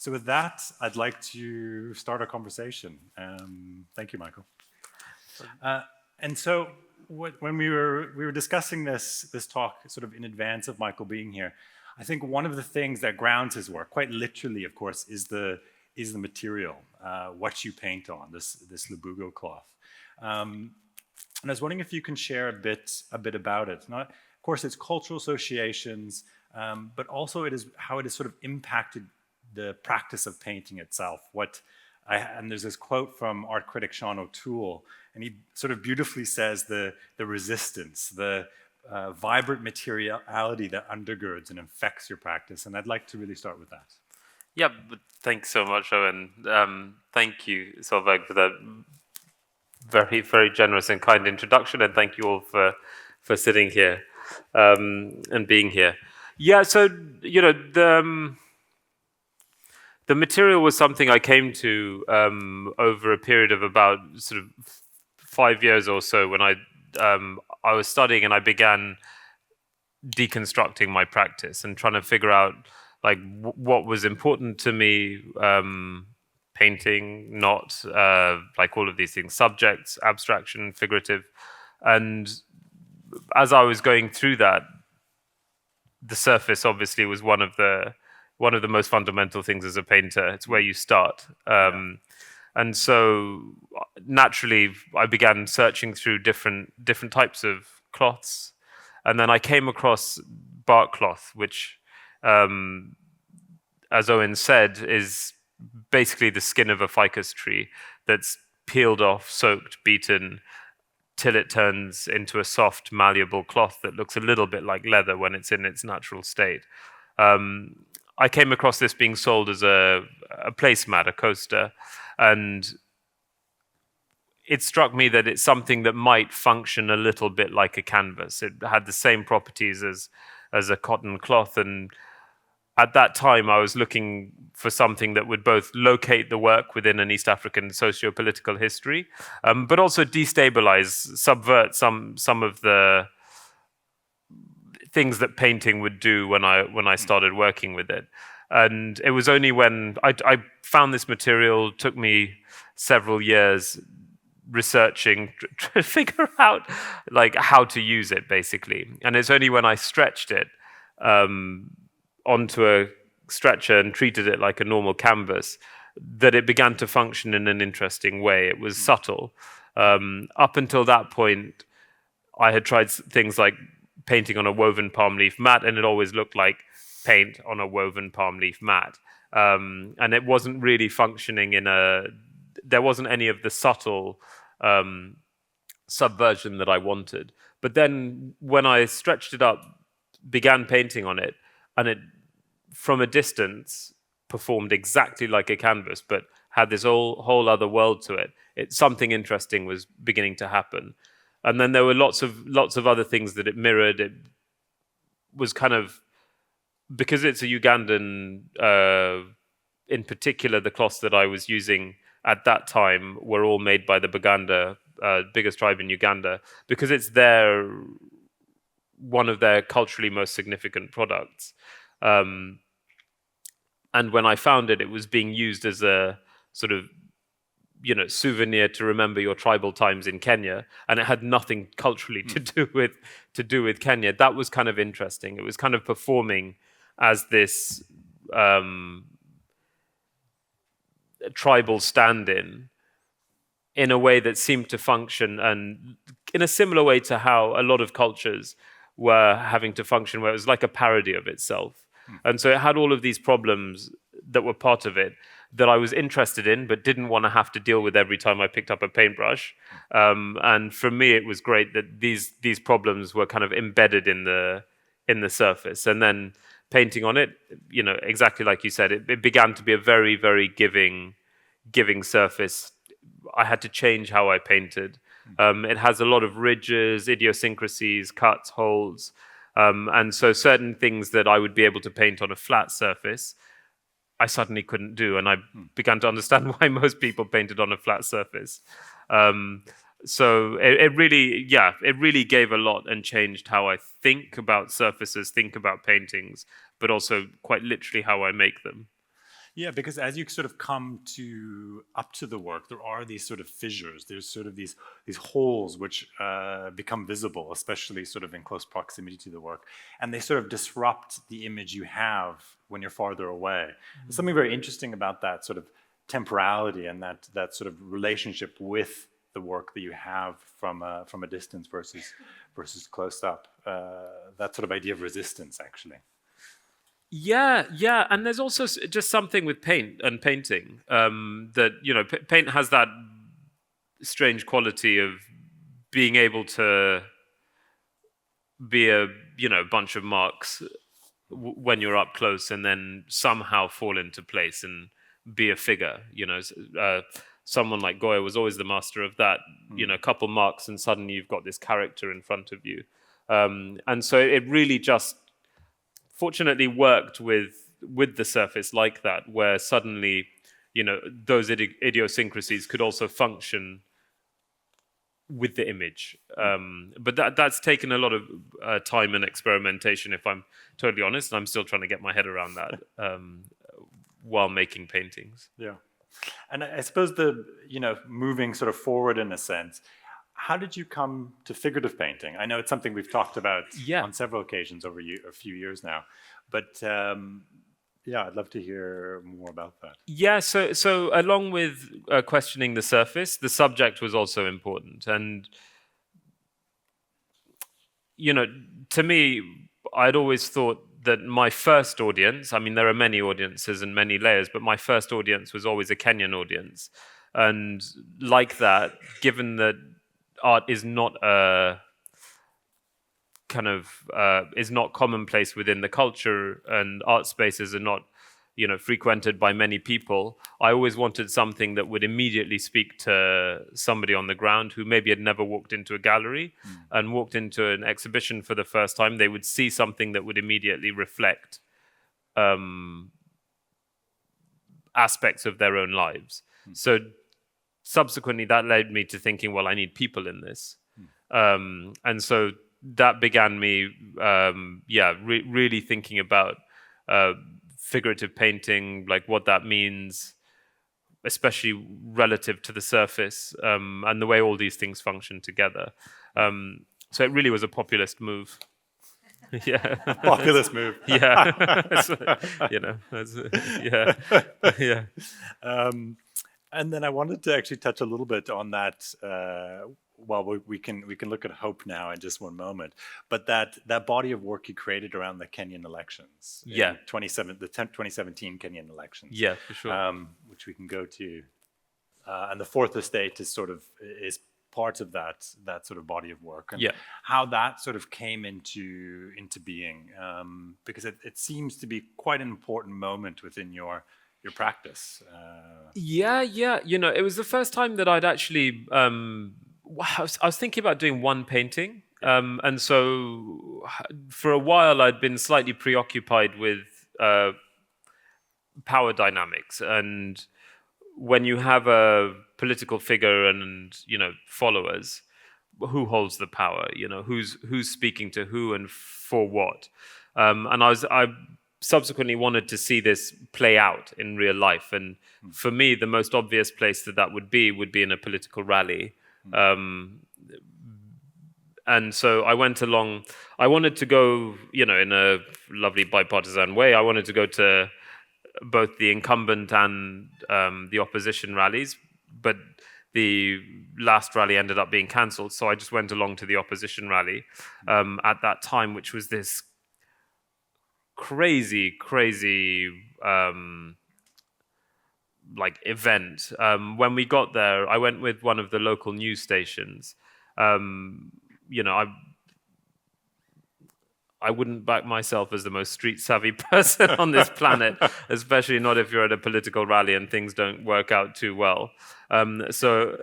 So with that, I'd like to start our conversation. Thank you, Michael. And so when we were discussing this talk sort of in advance of Michael being here, I think one of the things that grounds his work, quite literally, of course, is the material, what you paint on, this Lubugo cloth. And I was wondering if you can share a bit about it. Of course, it's cultural associations, but also how it has sort of impacted the practice of painting itself. And there's this quote from art critic Sean O'Toole, and he sort of beautifully says the resistance, the vibrant materiality that undergirds and infects your practice. And I'd like to really start with that. Yeah, but thanks so much, Owen. Thank you, Solveig, for that very, very generous and kind introduction, and thank you all for sitting here and being here. Yeah, so, you know, the material was something I came to over a period of about sort of 5 years or so when I was studying and I began deconstructing my practice and trying to figure out like what was important to me, painting, not like all of these things, subjects, abstraction, figurative. And as I was going through that, the surface obviously was one of the most fundamental things as a painter. It's where you start. And so naturally I began searching through different types of cloths. And then I came across bark cloth, which, as Owen said, is basically the skin of a ficus tree that's peeled off, soaked, beaten, till it turns into a soft, malleable cloth that looks a little bit like leather when it's in its natural state. I came across this being sold as a placemat, a coaster, and it struck me that it's something that might function a little bit like a canvas. It had the same properties as a cotton cloth, and at that time I was looking for something that would both locate the work within an East African socio-political history, but also destabilize, subvert some of the things that painting would do when I started working with it. And it was only when I found this material, took me several years researching to figure out like how to use it basically. And it's only when I stretched it onto a stretcher and treated it like a normal canvas that it began to function in an interesting way. It was subtle. Up until that point, I had tried things like painting on a woven palm leaf mat, and it always looked like paint on a woven palm leaf mat. And it wasn't really functioning there wasn't any of the subtle subversion that I wanted. But then when I stretched it up, began painting on it, and it, from a distance, performed exactly like a canvas, but had this whole other world to it. Something interesting was beginning to happen. And then there were lots of other things that it mirrored. It was kind of, because it's a Ugandan, in particular, the cloths that I was using at that time were all made by the Baganda, biggest tribe in Uganda, because it's one of their culturally most significant products. And when I found it, it was being used as a sort of, you know, souvenir to remember your tribal times in Kenya, and it had nothing culturally to do with Kenya. That was kind of interesting. It was kind of performing as this tribal stand-in in a way that seemed to function, and in a similar way to how a lot of cultures were having to function, where it was like a parody of itself. And so it had all of these problems that were part of it that I was interested in, but didn't want to have to deal with every time I picked up a paintbrush. And for me, it was great that these problems were kind of embedded in the surface. And then painting on it, you know, exactly like you said, it began to be a very, very giving surface. I had to change how I painted. It has a lot of ridges, idiosyncrasies, cuts, holes. And so certain things that I would be able to paint on a flat surface, I suddenly couldn't do. And I began to understand why most people painted on a flat surface. So it really gave a lot and changed how I think about surfaces, think about paintings, but also quite literally how I make them. Yeah, because as you sort of come up to the work, there are these sort of fissures. There's sort of these holes which become visible, especially sort of in close proximity to the work, and they sort of disrupt the image you have when you're farther away. There's something very interesting about that sort of temporality and that sort of relationship with the work that you have from a distance versus close up. That sort of idea of resistance, actually. Yeah, and there's also just something with paint and painting that, you know, paint has that strange quality of being able to be a, you know, bunch of marks when you're up close, and then somehow fall into place and be a figure. You know, someone like Goya was always the master of that. You know, a couple marks and suddenly you've got this character in front of you, and so it really just fortunately worked with the surface like that, where suddenly, you know, those idiosyncrasies could also function with the image. But that's taken a lot of time and experimentation, if I'm totally honest, and I'm still trying to get my head around that while making paintings. Yeah. And I suppose moving sort of forward in a sense, how did you come to figurative painting? I know it's something we've talked about on several occasions over a few years now, but I'd love to hear more about that. Yeah, so along with questioning the surface, the subject was also important. And, you know, to me, I'd always thought that my first audience, I mean, there are many audiences and many layers, but my first audience was always a Kenyan audience. And like that, given that art is not is not commonplace within the culture, and art spaces are not, you know, frequented by many people, I always wanted something that would immediately speak to somebody on the ground who maybe had never walked into a gallery and walked into an exhibition for the first time. They would see something that would immediately reflect aspects of their own lives. So subsequently, that led me to thinking, well, I need people in this. And so that began me, really thinking about figurative painting, like what that means, especially relative to the surface, and the way all these things function together. So it really was a populist move. Yeah. Populist move. Yeah. You know, yeah. And then I wanted to actually touch a little bit on that. We can look at Hope now in just one moment, but that body of work you created around the Kenyan elections, the 2017 Kenyan elections, yeah, for sure, which we can go to, and the Fourth Estate is part of that sort of body of work, and how that sort of came into being, because it seems to be quite an important moment within your practice. Yeah. You know, it was the first time that I'd actually. I was thinking about doing one painting, and so for a while I'd been slightly preoccupied with power dynamics, and when you have a political figure and, you know, followers, who holds the power? You know, who's speaking to who and for what? And I subsequently wanted to see this play out in real life, and for me, the most obvious place that would be in a political rally. And so I went along. I wanted to go, you know, in a lovely bipartisan way. I wanted to go to both the incumbent and the opposition rallies, but the last rally ended up being cancelled. So I just went along to the opposition rally at that time, which was this crazy like event. When we got there, I went with one of the local news stations. You know, I wouldn't back myself as the most street savvy person on this planet, especially not if you're at a political rally and things don't work out too well. So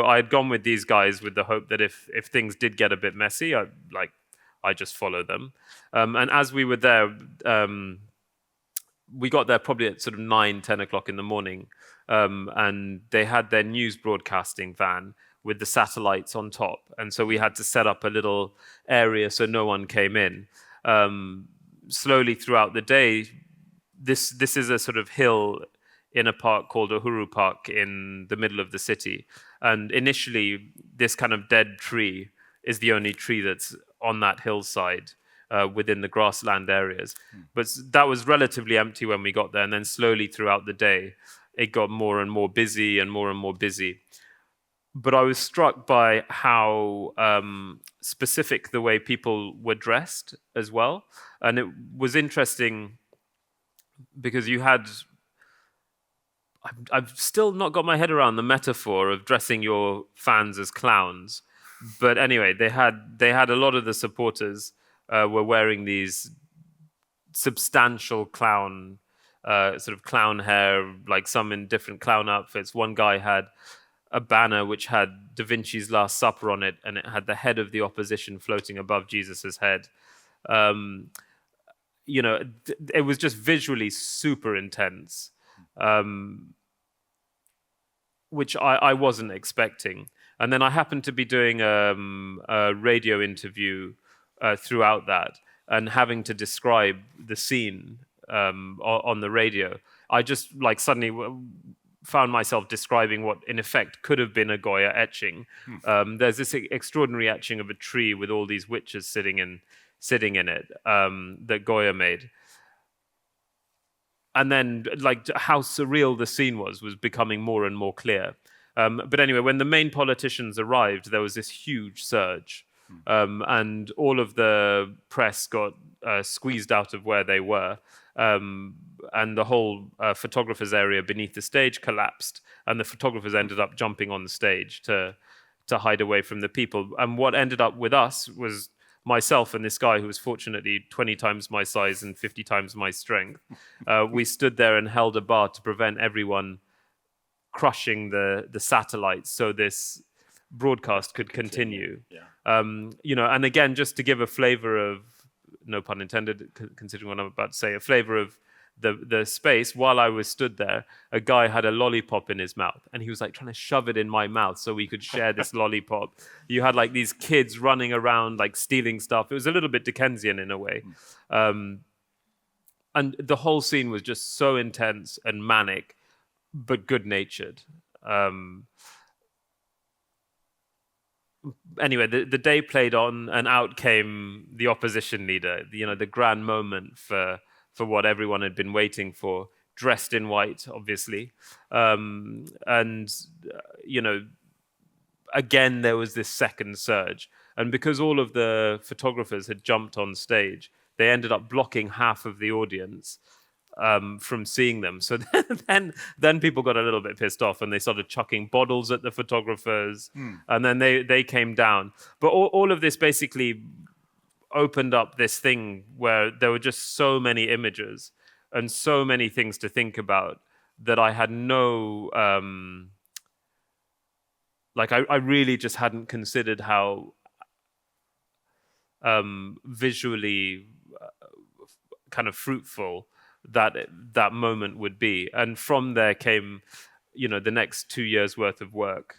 I'd gone with these guys with the hope that if things did get a bit messy, I just follow them. And as we were there, we got there probably at sort of 9-10 o'clock in the morning, and they had their news broadcasting van with the satellites on top, and so we had to set up a little area so no one came in. Slowly throughout the day, this is a sort of hill in a park called Uhuru Park in the middle of the city. And initially, this kind of dead tree is the only tree that's on that hillside within the grassland areas. But that was relatively empty when we got there. And then slowly throughout the day, it got more and more busy and more busy. But I was struck by how specific the way people were dressed as well. And it was interesting because you had... I've still not got my head around the metaphor of dressing your fans as clowns. But anyway, they had a lot of the supporters were wearing these substantial clown, sort of clown hair, like some in different clown outfits. One guy had a banner which had Da Vinci's Last Supper on it, and it had the head of the opposition floating above Jesus's head. It was just visually super intense, which I wasn't expecting. And then I happened to be doing a radio interview throughout that, and having to describe the scene on the radio. I just suddenly found myself describing what in effect could have been a Goya etching. There's this extraordinary etching of a tree with all these witches sitting in it that Goya made. And then how surreal the scene was becoming more and more clear. But anyway, when the main politicians arrived, there was this huge surge. And all of the press got squeezed out of where they were. And the whole photographers area beneath the stage collapsed. And the photographers ended up jumping on the stage to hide away from the people. And what ended up with us was myself and this guy who was fortunately 20 times my size and 50 times my strength. We stood there and held a bar to prevent everyone crushing the satellites so this broadcast could continue. And again, just to give a flavor of, no pun intended, considering what I'm about to say, a flavor of the space, while I was stood there, a guy had a lollipop in his mouth, and he was trying to shove it in my mouth so we could share this lollipop. You had these kids running around stealing stuff. It was a little bit Dickensian in a way. And the whole scene was just so intense and manic, but good-natured. Anyway, the day played on, and out came the opposition leader, the grand moment for what everyone had been waiting for, dressed in white, obviously. Again, there was this second surge. And because all of the photographers had jumped on stage, they ended up blocking half of the audience from seeing them. So then people got a little bit pissed off, and they started chucking bottles at the photographers. And then they came down. But all of this basically opened up this thing where there were just so many images and so many things to think about that I had no... I really just hadn't considered how visually kind of fruitful that moment would be. And from there came, the next 2 years worth of work,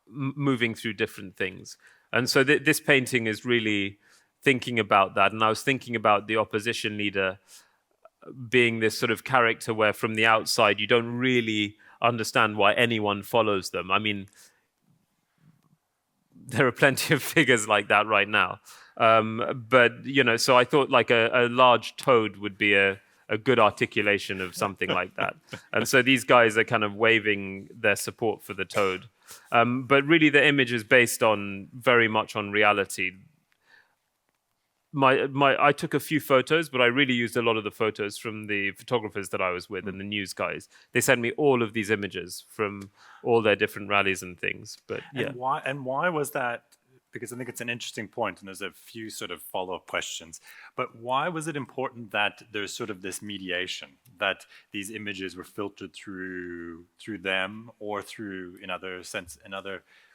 moving through different things. And so this painting is really thinking about that. And I was thinking about the opposition leader being this sort of character where from the outside you don't really understand why anyone follows them. I mean, there are plenty of figures like that right now. But, so I thought a large toad would be a good articulation of something like that. And so these guys are kind of waving their support for the toad. But really the image is based very much on reality. I took a few photos, but I really used a lot of the photos from the photographers that I was with and the news guys. They sent me all of these images from all their different rallies and things. But yeah. And why was that? Because I think it's an interesting point, and there's a few sort of follow-up questions. But why was it important that there's sort of this mediation, that these images were filtered through them, or through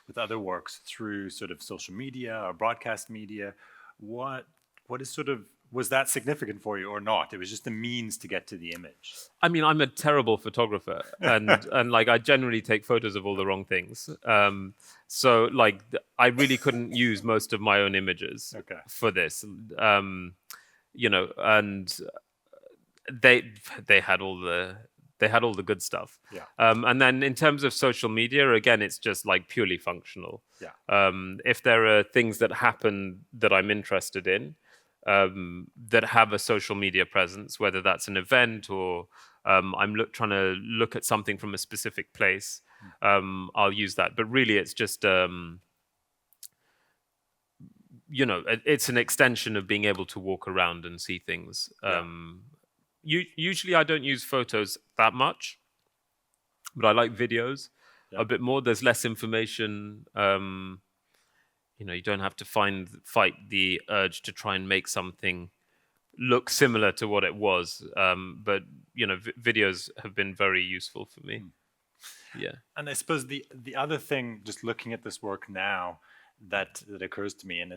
with other works through sort of social media or broadcast media? What is was that significant for you or not? It was just a means to get to the image. I mean, I'm a terrible photographer, and I generally take photos of all the wrong things. So I really couldn't use most of my own images for this. And they had all the good stuff. Yeah. And then in terms of social media, again, it's just like purely functional. Yeah. If there are things that happen that I'm interested in, that have a social media presence, whether that's an event or I'm trying to look at something from a specific place, I'll use that. But really, it's just it's an extension of being able to walk around and see things. Usually I don't use photos that much, but I like videos a bit more. There's less information. You don't have to fight the urge to try and make something look similar to what it was. But videos have been very useful for me. Yeah. And I suppose the other thing, just looking at this work now, that occurs to me, and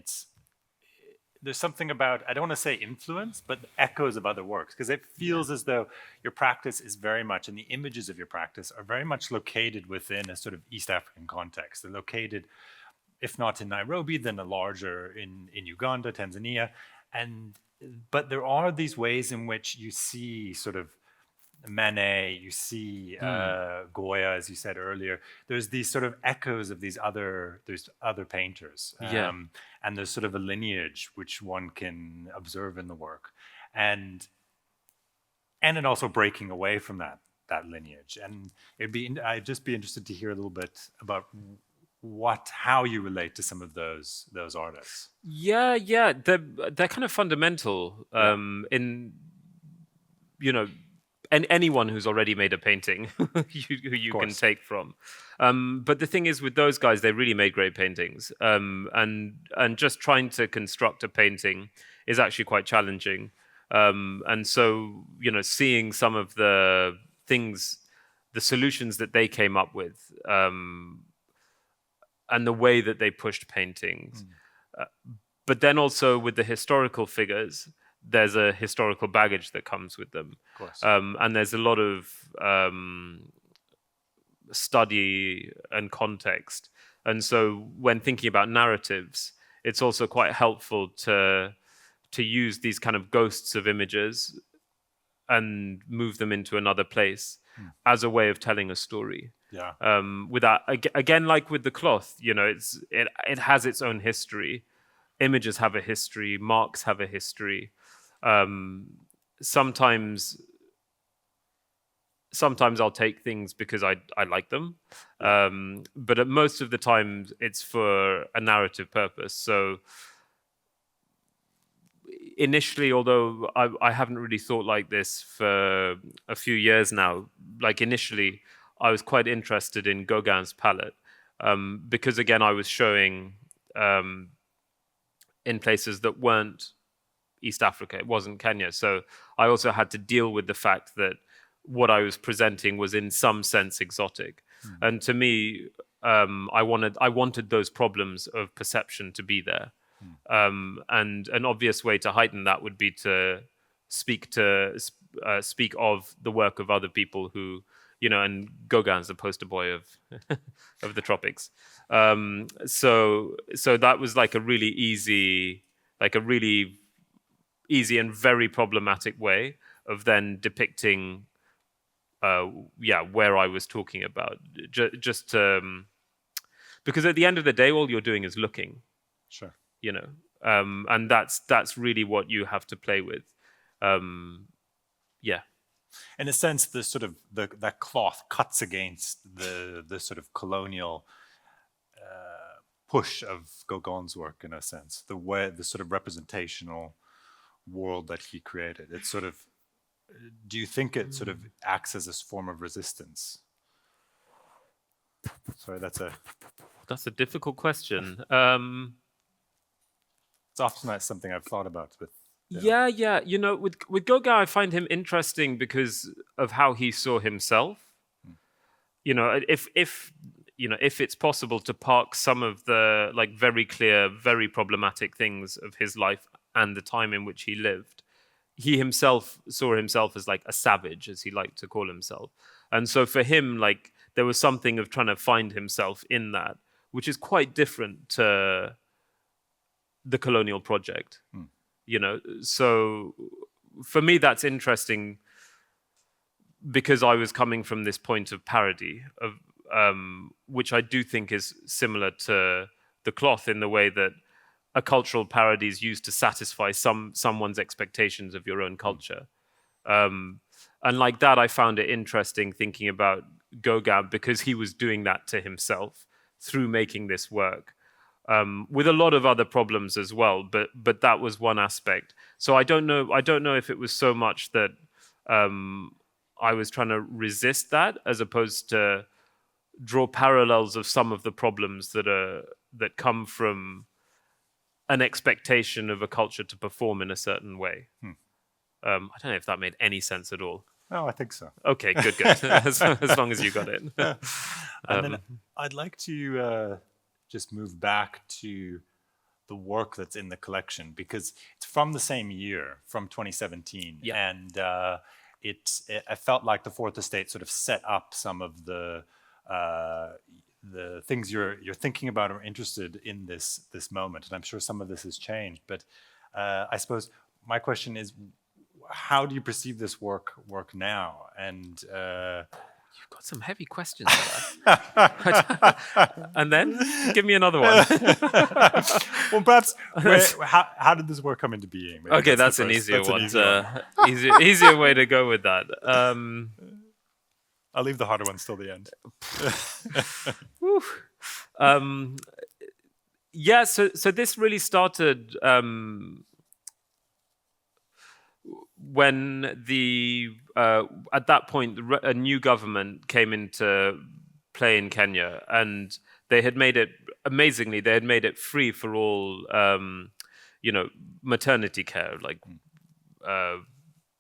there's something about, I don't want to say influence, but echoes of other works, because it feels as though your practice is very much, and the images of your practice are very much located within a sort of East African context. They're located, if not in Nairobi, then a larger in Uganda, Tanzania, but there are these ways in which you see sort of Manet, you see Goya, as you said earlier. There's these sort of echoes of there's other painters. And there's sort of a lineage which one can observe in the work. And then also breaking away from that lineage. And I'd just be interested to hear a little bit about how you relate to some of those artists. Yeah, they're kind of fundamental in and anyone who's already made a painting who you can take from. But the thing is, with those guys, they really made great paintings. And just trying to construct a painting is actually quite challenging. And so, seeing some of the things, the solutions that they came up with, and the way that they pushed paintings. But then also with the historical figures, there's a historical baggage that comes with them. Of course. And there's a lot of study and context. And so when thinking about narratives, it's also quite helpful to use these kind of ghosts of images and move them into another place as a way of telling a story. Yeah. Without, again, like with the cloth, it has its own history. Images have a history. Marks have a history. Sometimes I'll take things because I like them, but at most of the time it's for a narrative purpose. So initially, although I haven't really thought like this for a few years now, like initially I was quite interested in Gauguin's palette, because again I was showing in places that weren't East Africa. It wasn't Kenya. So I also had to deal with the fact that what I was presenting was in some sense exotic. And to me, I wanted those problems of perception to be there. And an obvious way to heighten that would be to speak of the work of other people who, and Gauguin's the poster boy of of the tropics. So that was like a really easy and very problematic way of then depicting where I was talking about. Just because at the end of the day, all you're doing is looking. Sure. And that's really what you have to play with. In a sense, the sort of that cloth cuts against the sort of colonial push of Gauguin's work, in a sense, the sort of representational world that he created. It's sort of, do you think it sort of acts as a form of resistance? Sorry, that's a difficult question. It's often not something I've thought about with. Yeah. With Gauguin, I find him interesting because of how he saw himself. If it's possible to park some of the very clear, very problematic things of his life and the time in which he lived, he himself saw himself as a savage, as he liked to call himself. And so for him, there was something of trying to find himself in that, which is quite different to the colonial project. So for me, that's interesting because I was coming from this point of parody, of which I do think is similar to the cloth in the way that a cultural parody is used to satisfy someone's expectations of your own culture. And like that, I found it interesting thinking about Gauguin because he was doing that to himself through making this work, with a lot of other problems as well. But that was one aspect. So I don't know if it was so much that I was trying to resist that, as opposed to draw parallels of some of the problems that come from an expectation of a culture to perform in a certain way. I don't know if that made any sense at all. Oh, I think so. Okay, good. as long as you got it. And then I'd like to just move back to the work that's in the collection, because it's from the same year, from 2017. Yeah. And I felt like the Fourth Estate sort of set up some of the things you're thinking about or interested in this moment. And I'm sure some of this has changed. But I suppose my question is, how do you perceive this work now? And you've got some heavy questions there. And then give me another one. Well, perhaps how did this work come into being? Maybe Okay, that's an easier one. Easier way to go with that. I'll leave the harder ones till the end. Yeah, so this really started when at that point a new government came into play in Kenya, and they had made it free for all maternity care, like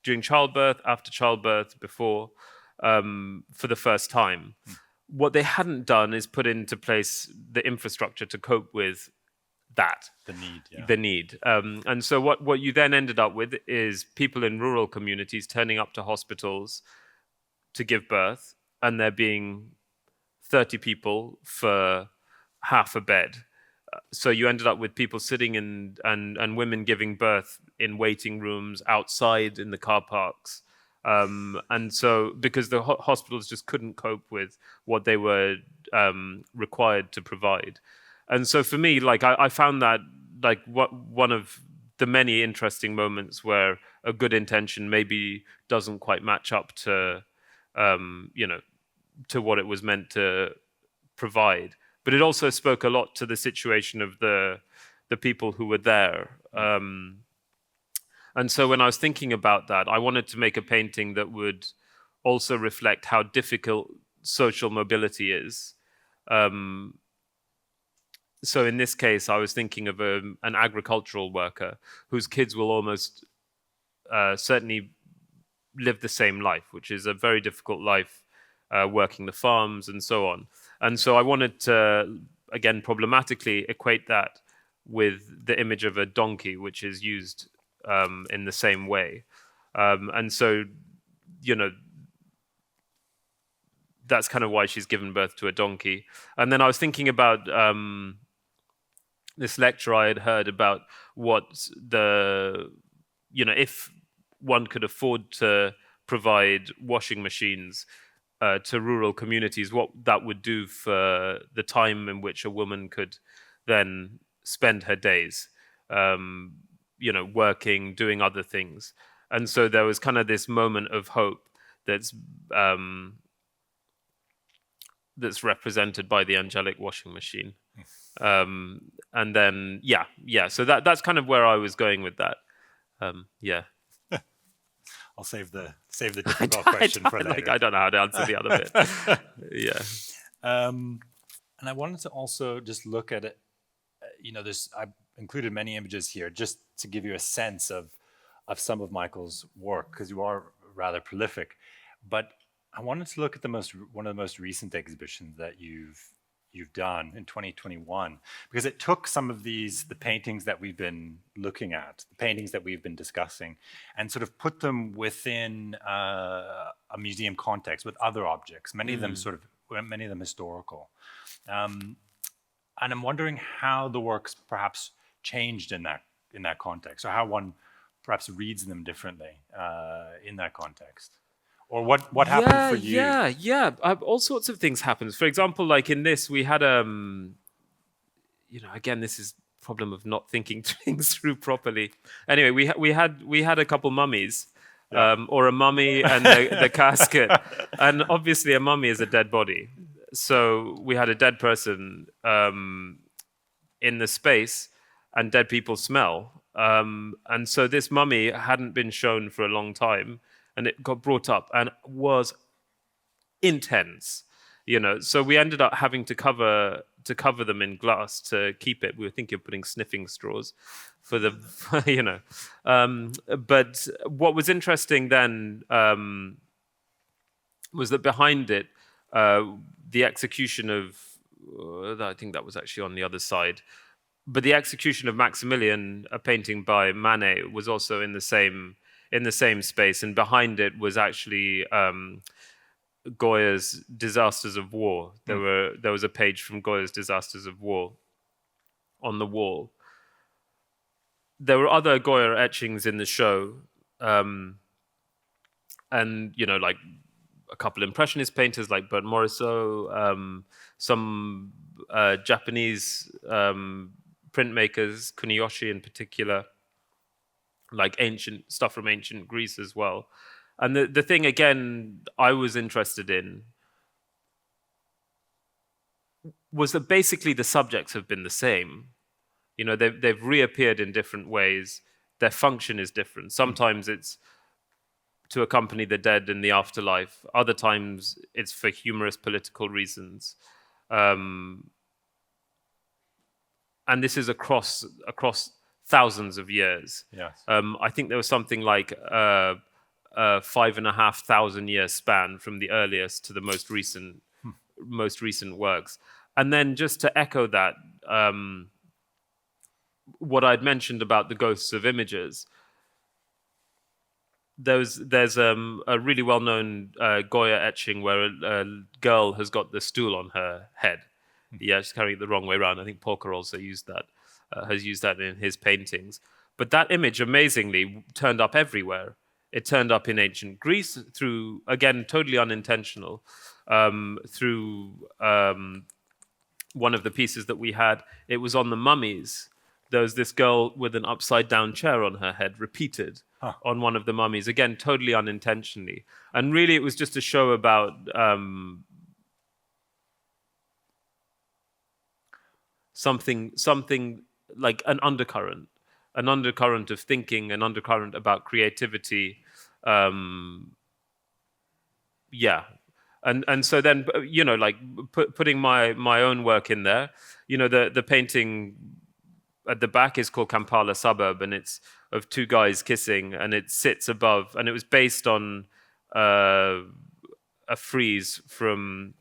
during childbirth, after childbirth, before, for the first time. What they hadn't done is put into place the infrastructure to cope with that. The need. And so what you then ended up with is people in rural communities turning up to hospitals to give birth, and there being 30 people for half a bed. So you ended up with people sitting in and women giving birth in waiting rooms outside in the car parks. And so because the hospitals just couldn't cope with what they were required to provide. And so for me, like I found that like one of the many interesting moments where a good intention maybe doesn't quite match up to to what it was meant to provide. But it also spoke a lot to the situation of the people who were there. And so when I was thinking about that, I wanted to make a painting that would also reflect how difficult social mobility is. So in this case, I was thinking of an agricultural worker whose kids will almost certainly live the same life, which is a very difficult life, working the farms and so on. And so I wanted to, again, problematically equate that with the image of a donkey, which is used in the same way. And so, that's kind of why she's given birth to a donkey. And then I was thinking about this lecture I had heard about what if one could afford to provide washing machines to rural communities, what that would do for the time in which a woman could then spend her days, working, doing other things. And so there was kind of this moment of hope that's represented by the angelic washing machine. And then, so that's kind of where I was going with that. I'll save the difficult question for later. I don't know how to answer the other bit. Yeah. And I wanted to also just look at it. I've included many images here just to give you a sense of some of Michael's work, because you are rather prolific. But I wanted to look at one of the most recent exhibitions that you've done in 2021, because it took some of the paintings that we've been looking at, the paintings that we've been discussing, and sort of put them within a museum context with other objects, many of them historical. And I'm wondering how the works perhaps changed in that context, or how one perhaps reads them differently in that context? Or what happened for you? Yeah. All sorts of things happened. For example, like in this, we had again, this is problem of not thinking things through properly. Anyway, we had a couple mummies, or a mummy and the casket, and obviously a mummy is a dead body. So we had a dead person in the space, and dead people smell. And so this mummy hadn't been shown for a long time, and it got brought up and was intense. So we ended up having to cover them in glass to keep it. We were thinking of putting sniffing straws for the, but what was interesting then was that behind it, the execution of, I think that was actually on the other side, but the execution of Maximilian, a painting by Manet, was also in the same space, and behind it was actually Goya's Disasters of War. There was a page from Goya's Disasters of War on the wall. There were other Goya etchings in the show, and like a couple impressionist painters like Bernd Morisot, some Japanese printmakers, Kuniyoshi in particular, like ancient stuff from ancient Greece as well. And the thing, again, I was interested in was that basically the subjects have been the same. They've reappeared in different ways. Their function is different. Sometimes it's to accompany the dead in the afterlife. Other times it's for humorous political reasons. And this is across thousands of years. Yes. I think there was something like 5,500 year span from the earliest to the most recent works. And then just to echo that, what I'd mentioned about the ghosts of images, there's a really well-known Goya etching where a girl has got the stool on her head. Yeah, she's carrying it the wrong way around. I think Polka also has used that in his paintings. But that image, amazingly, turned up everywhere. It turned up in ancient Greece through, again, totally unintentional, through one of the pieces that we had. It was on the mummies. There was this girl with an upside-down chair on her head, repeated on one of the mummies, again, totally unintentionally. And really, it was just a show about something like an undercurrent of thinking, an undercurrent about creativity. And so then, like putting my own work in there, the painting at the back is called Kampala Suburb, and it's of two guys kissing, and it sits above, and it was based on a frieze from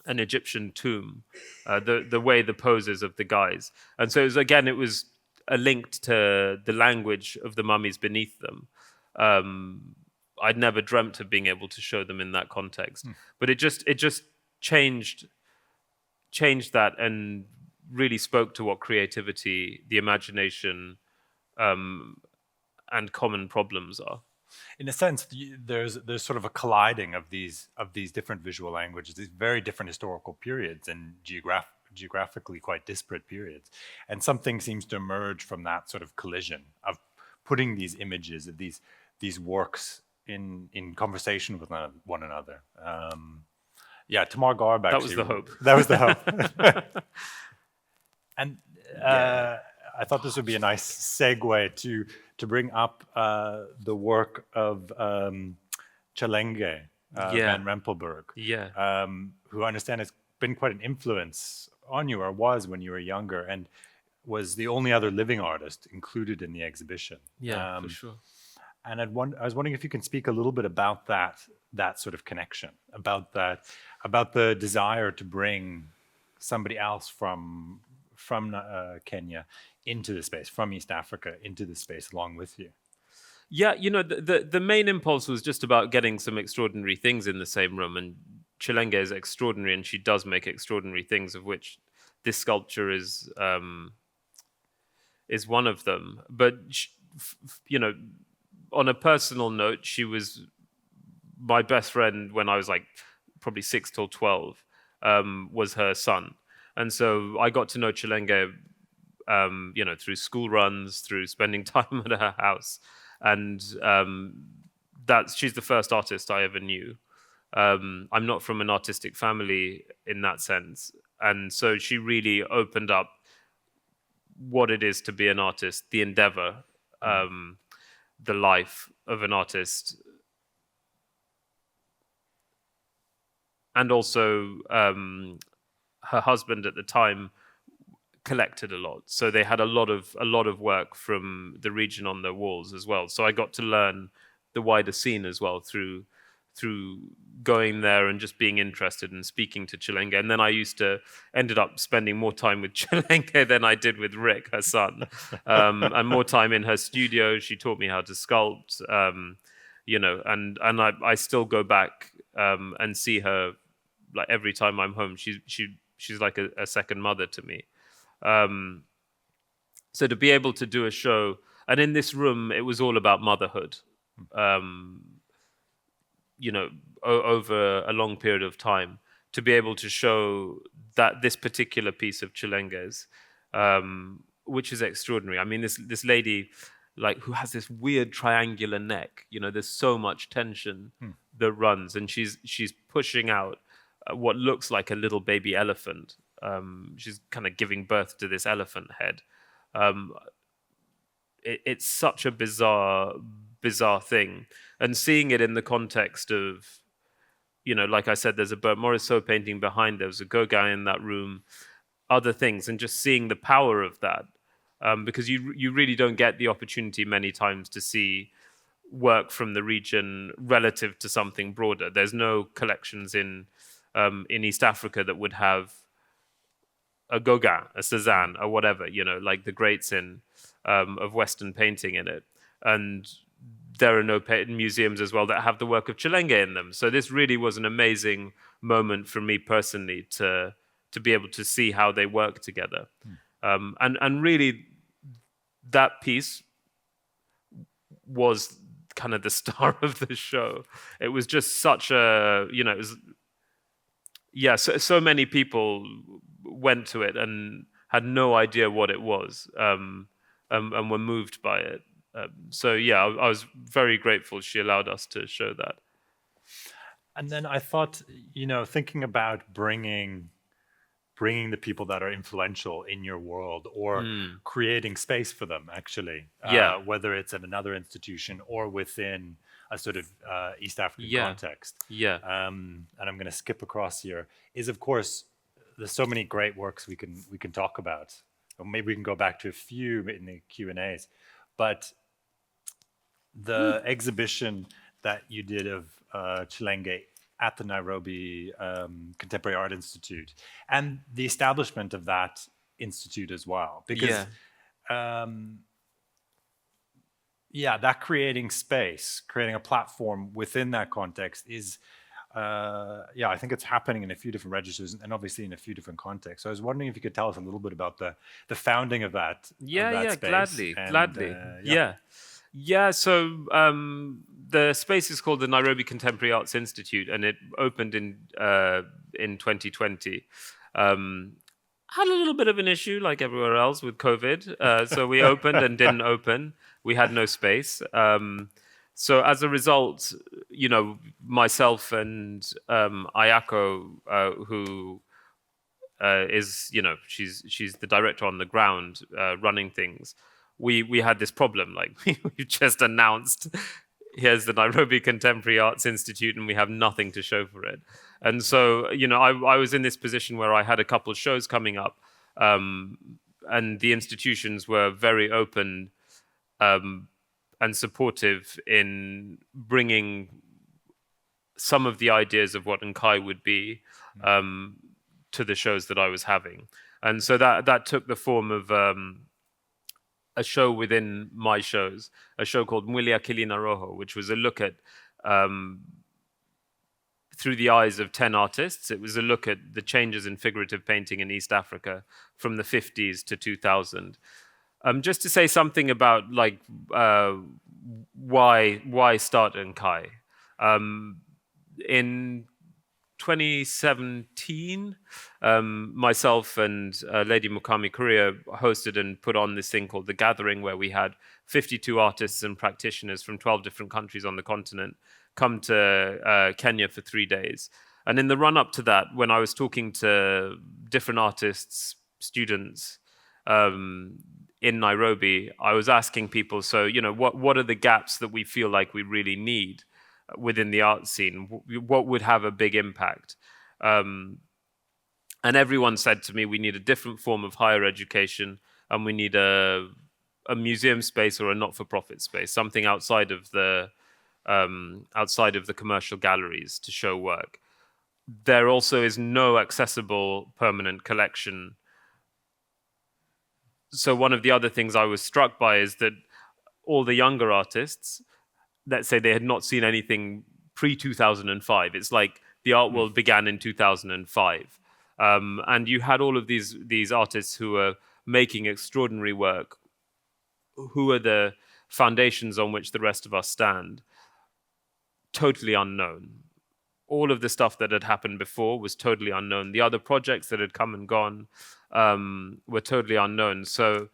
an Egyptian tomb, the way the poses of the guys. And so it was a link to the language of the mummies beneath them. I'd never dreamt of being able to show them in that context, but it just changed that and really spoke to what creativity, the imagination, and common problems are. In a sense, there's sort of a colliding of these different visual languages, these very different historical periods and geographically quite disparate periods, and something seems to emerge from that sort of collision of putting these images of these works in conversation with one another. Tamar Garb actually. That was the hope. That was the hope. And I thought this would be a nice segue to bring up the work of Chalenge van Rempelberg, who I understand has been quite an influence on you, or was when you were younger, and was the only other living artist included in the exhibition. Yeah, for sure. And I was wondering if you can speak a little bit about that sort of connection, about the desire to bring somebody else from Kenya into the space, from East Africa into the space along with you. Yeah, the main impulse was just about getting some extraordinary things in the same room, and Chilenge is extraordinary, and she does make extraordinary things, of which this sculpture is one of them. But on a personal note, she was my best friend when I was like probably 6 till 12, was her son. And so I got to know Chilenge, through school runs, through spending time at her house. And she's the first artist I ever knew. I'm not from an artistic family in that sense. And so she really opened up what it is to be an artist, the endeavor, the life of an artist. And also, her husband at the time collected a lot, so they had a lot of work from the region on their walls as well. So I got to learn the wider scene as well through going there and just being interested and speaking to Chilenge. And then I ended up spending more time with Chilenge than I did with Rick, her son, and more time in her studio. She taught me how to sculpt, and I still go back and see her like every time I'm home. She's like a second mother to me. So to be able to do a show, and in this room, it was all about motherhood. Over a long period of time, to be able to show that this particular piece of Chilenge's, which is extraordinary. I mean, this lady, like, who has this weird triangular neck. There's so much tension that runs, and she's pushing out what looks like a little baby elephant. She's kind of giving birth to this elephant head. It's such a bizarre thing, and seeing it in the context of, like I said, there's a Bert Morisot painting behind, there was a Gauguin in that room, other things, and just seeing the power of that, because you really don't get the opportunity many times to see work from the region relative to something broader. There's no collections in East Africa that would have a Gauguin, a Cézanne, or whatever, like the greats of Western painting in it. And there are no museums as well that have the work of Chilenge in them. So this really was an amazing moment for me personally to be able to see how they work together. And really, that piece was kind of the star of the show. It was just such a, so many people went to it and had no idea what it was, and were moved by it. I was very grateful she allowed us to show that. And then I thought, thinking about bringing the people that are influential in your world, or creating space for them, actually, whether it's at another institution or within a sort of East African context. And I'm going to skip across here. Is, of course, there's so many great works we can talk about. Or maybe we can go back to a few in the Q&As. But the exhibition that you did of Chilenge at the Nairobi Contemporary Art Institute, and the establishment of that institute as well, because that creating space, creating a platform within that context is, I think it's happening in a few different registers and obviously in a few different contexts. So I was wondering if you could tell us a little bit about the founding of that. Gladly. So the space is called the Nairobi Contemporary Arts Institute, and it opened in 2020. Had a little bit of an issue, like everywhere else, with COVID. So we opened and didn't open. We had no space. So as a result, myself and Ayako, who is, she's the director on the ground, running things. We had this problem, like we just announced, here's the Nairobi Contemporary Arts Institute, and we have nothing to show for it. And so, I was in this position where I had a couple of shows coming up, and the institutions were very open and supportive in bringing some of the ideas of what Nkai would be to the shows that I was having. And so that took the form of a show within my shows, a show called Mwili Akili na Roho, which was a look at, through the eyes of 10 artists, it was a look at the changes in figurative painting in East Africa from the 50s to 2000. Just to say something about like why start in Kai. In 2017, myself and Lady Mukami Korea hosted and put on this thing called The Gathering, where we had 52 artists and practitioners from 12 different countries on the continent come to Kenya for 3 days. And in the run-up to that, when I was talking to different artists, students in Nairobi, I was asking people, so, what are the gaps that we feel like we really need within the art scene? What would have a big impact? And everyone said to me, we need a different form of higher education, and we need a museum space or a not-for-profit space, something outside of the commercial galleries to show work. There also is no accessible permanent collection. So one of the other things I was struck by is that all the younger artists, let's say they had not seen anything pre-2005. It's like the art world began in 2005. And you had all of these artists who were making extraordinary work, who are the foundations on which the rest of us stand, totally unknown. All of the stuff that had happened before was totally unknown. The other projects that had come and gone were totally unknown. So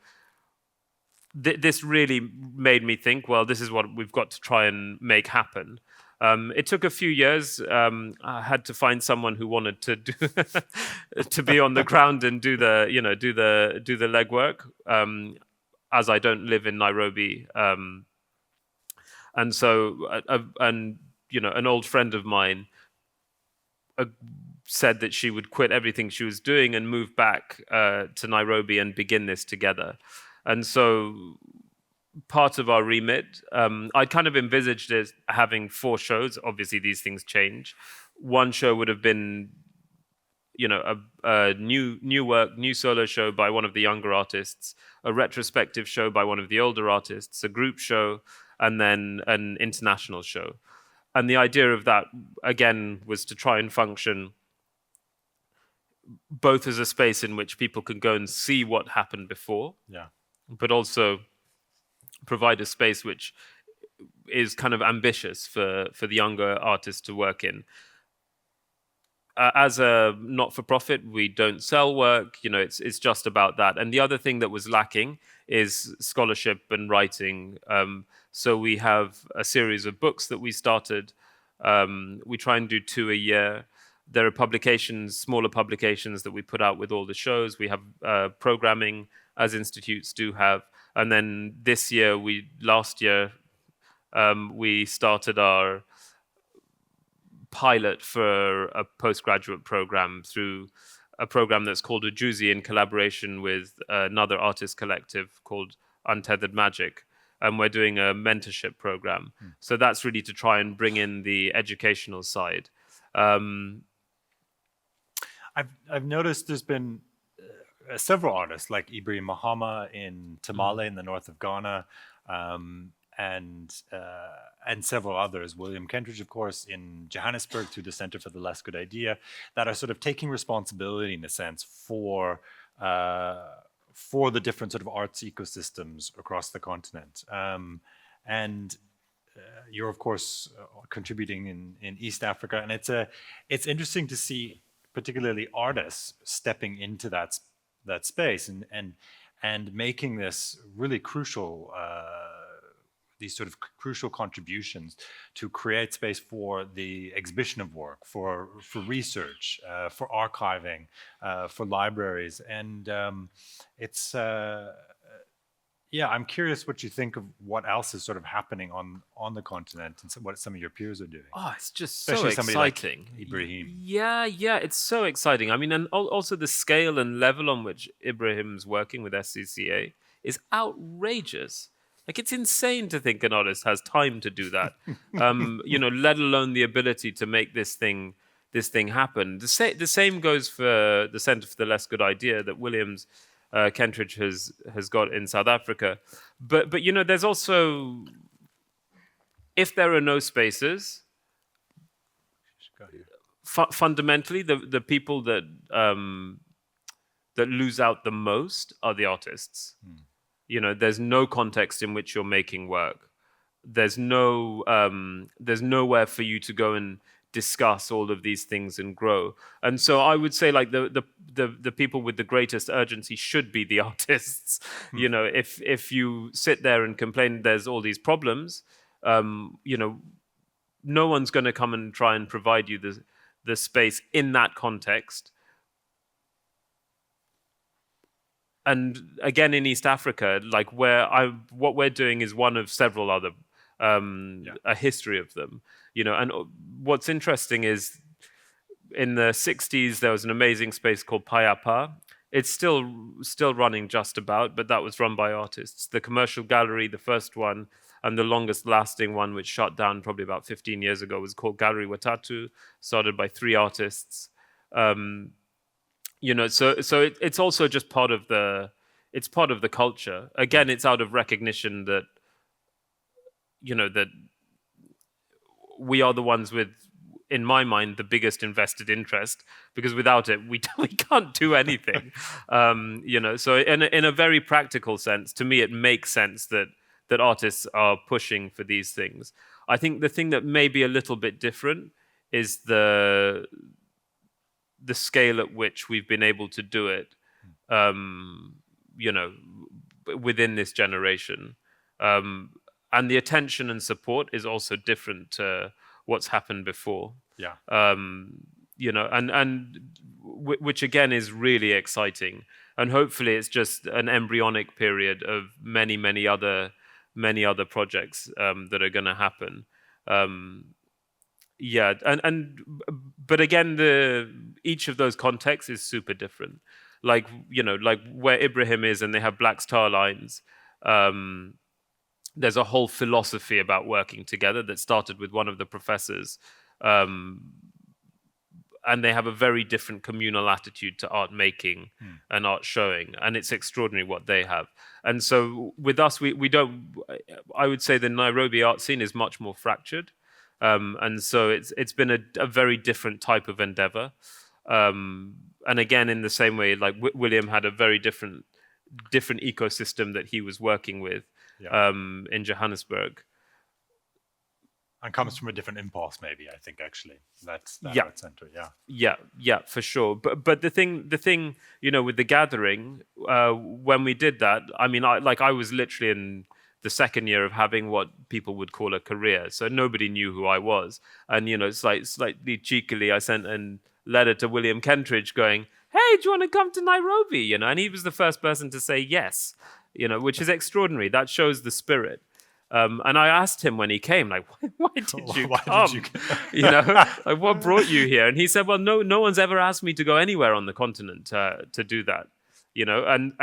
this really made me think, well, this is what we've got to try and make happen. It took a few years. I had to find someone who wanted to do to be on the ground and do the legwork. As I don't live in Nairobi, and so an old friend of mine said that she would quit everything she was doing and move back to Nairobi and begin this together. And so part of our remit, I kind of envisaged it having 4 shows. Obviously, these things change. One show would have been, a new work, new solo show by one of the younger artists, a retrospective show by one of the older artists, a group show, and then an international show. And the idea of that, again, was to try and function both as a space in which people can go and see what happened before, but also provide a space which is kind of ambitious for the younger artists to work in. As a not-for-profit, we don't sell work. It's just about that. And the other thing that was lacking is scholarship and writing. So we have a series of books that we started. We try and do 2 a year. There are publications, smaller publications that we put out with all the shows. We have programming, as institutes do have. And then last year, we started our pilot for a postgraduate program through a program that's called Ujuzi in collaboration with another artist collective called Untethered Magic. And we're doing a mentorship program. So that's really to try and bring in the educational side. I've noticed there's been several artists like Ibrahim Mahama in Tamale in the north of Ghana, and several others. William Kentridge, of course, in Johannesburg through the Center for the Less Good Idea, that are sort of taking responsibility in a sense for the different sort of arts ecosystems across the continent. And you're, of course, contributing in East Africa. And it's interesting to see particularly artists stepping into that space and making this really crucial, these sort of crucial contributions to create space for the exhibition of work, for research, for archiving, for libraries. And I'm curious what you think of what else is sort of happening on the continent and what some of your peers are doing. Oh, it's just especially so exciting. Like Ibrahim. Yeah, it's so exciting. I mean, and also the scale and level on which Ibrahim's working with SCCA is outrageous. Like, it's insane to think an artist has time to do that, let alone the ability to make this thing happen. The same goes for the Center for the Less Good Idea that Williams Kentridge has got in South Africa. But there's also, if there are no spaces, fundamentally the people that lose out the most are the artists. There's no context in which you're making work. There's nowhere for you to go and discuss all of these things and grow. And so I would say like the people with the greatest urgency should be the artists. If you sit there and complain there's all these problems, no one's going to come and try and provide you the space in that context. And again, in East Africa, like what we're doing is one of several other, a history of them, And what's interesting is, in the 60s, there was an amazing space called Payapa. It's still running just about, but that was run by artists. The Commercial Gallery, the first one, and the longest lasting one, which shut down probably about 15 years ago, was called Gallery Watatu, started by 3 artists. So it's also just part of the culture. Again, it's out of recognition that that we are the ones with, in my mind, the biggest invested interest, because without it we can't do anything. So in a very practical sense, to me it makes sense that artists are pushing for these things. I think the thing that may be a little bit different is the scale at which we've been able to do it, within this generation. And the attention and support is also different to what's happened before. Yeah. Which again is really exciting. And hopefully it's just an embryonic period of many other projects that are going to happen. But again, each of those contexts is super different. Like where Ibrahim is, and they have black star lines. There's a whole philosophy about working together that started with one of the professors, and they have a very different communal attitude to art making and art showing, and it's extraordinary what they have. And so with us, we don't. I would say the Nairobi art scene is much more fractured. And so it's been a very different type of endeavor. And again, in the same way, like William had a very different ecosystem that he was working with in Johannesburg. And comes from a different impulse, maybe, I think, actually. That's that art center, Yeah, for sure. But the thing, with the gathering, when we did that, I mean, I was literally in the second year of having what people would call a career. So nobody knew who I was. And, it's like slightly cheekily, I sent a letter to William Kentridge going, hey, do you want to come to Nairobi? And he was the first person to say yes, which is extraordinary. That shows the spirit. And I asked him when he came, like, why did you come? Like, what brought you here? And he said, well, no one's ever asked me to go anywhere on the continent to do that. And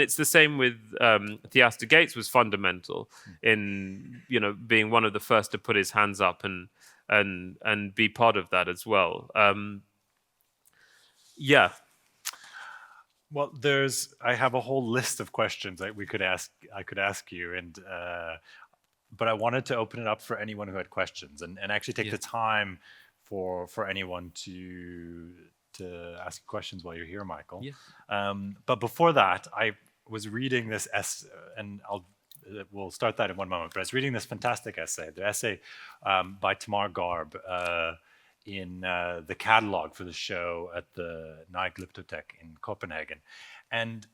it's the same with Theaster Gates was fundamental in being one of the first to put his hands up and be part of that as well. Well, I have a whole list of questions that I could ask you, and but I wanted to open it up for anyone who had questions, and actually take the time for anyone to ask questions while you're here, Michael. Yeah. But before that, I was reading this essay, and we'll start that in one moment. But I was reading this fantastic essay, the essay by Tamar Garb in the catalog for the show at the Glyptotek in Copenhagen. And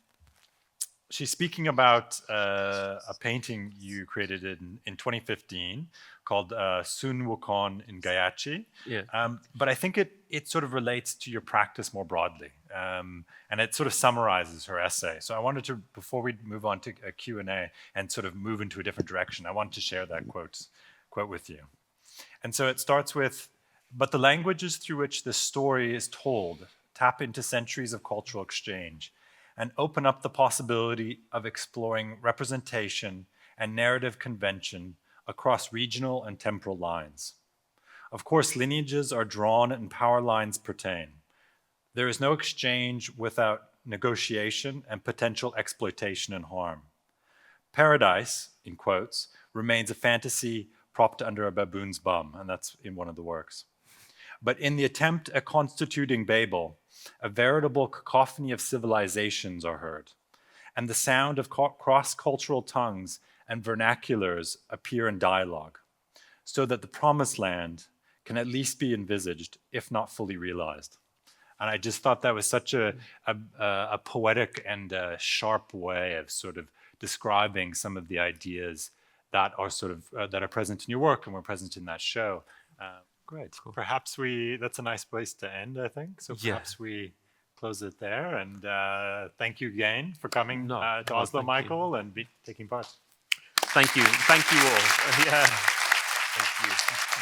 she's speaking about a painting you created in 2015 called Sun Wukon in Gayachi. Yeah. But I think it sort of relates to your practice more broadly. And it sort of summarizes her essay. So I wanted to, before we move on to a Q&A and sort of move into a different direction, I wanted to share that quote with you. And so it starts with, but the languages through which this story is told tap into centuries of cultural exchange and open up the possibility of exploring representation and narrative convention across regional and temporal lines. Of course, lineages are drawn and power lines pertain. There is no exchange without negotiation and potential exploitation and harm. Paradise, in quotes, remains a fantasy propped under a baboon's bum, and that's in one of the works. But in the attempt at constituting Babel, a veritable cacophony of civilizations are heard, and the sound of cross-cultural tongues and vernaculars appear in dialogue, so that the promised land can at least be envisaged, if not fully realized. And I just thought that was such a poetic and a sharp way of sort of describing some of the ideas that are sort of that are present in your work and were present in that show. Great. Cool. Perhaps that's a nice place to end, I think. So perhaps we close it there. And thank you again for coming to Oslo, Michael, and taking part. Thank you. Thank you all. Yeah. Thank you.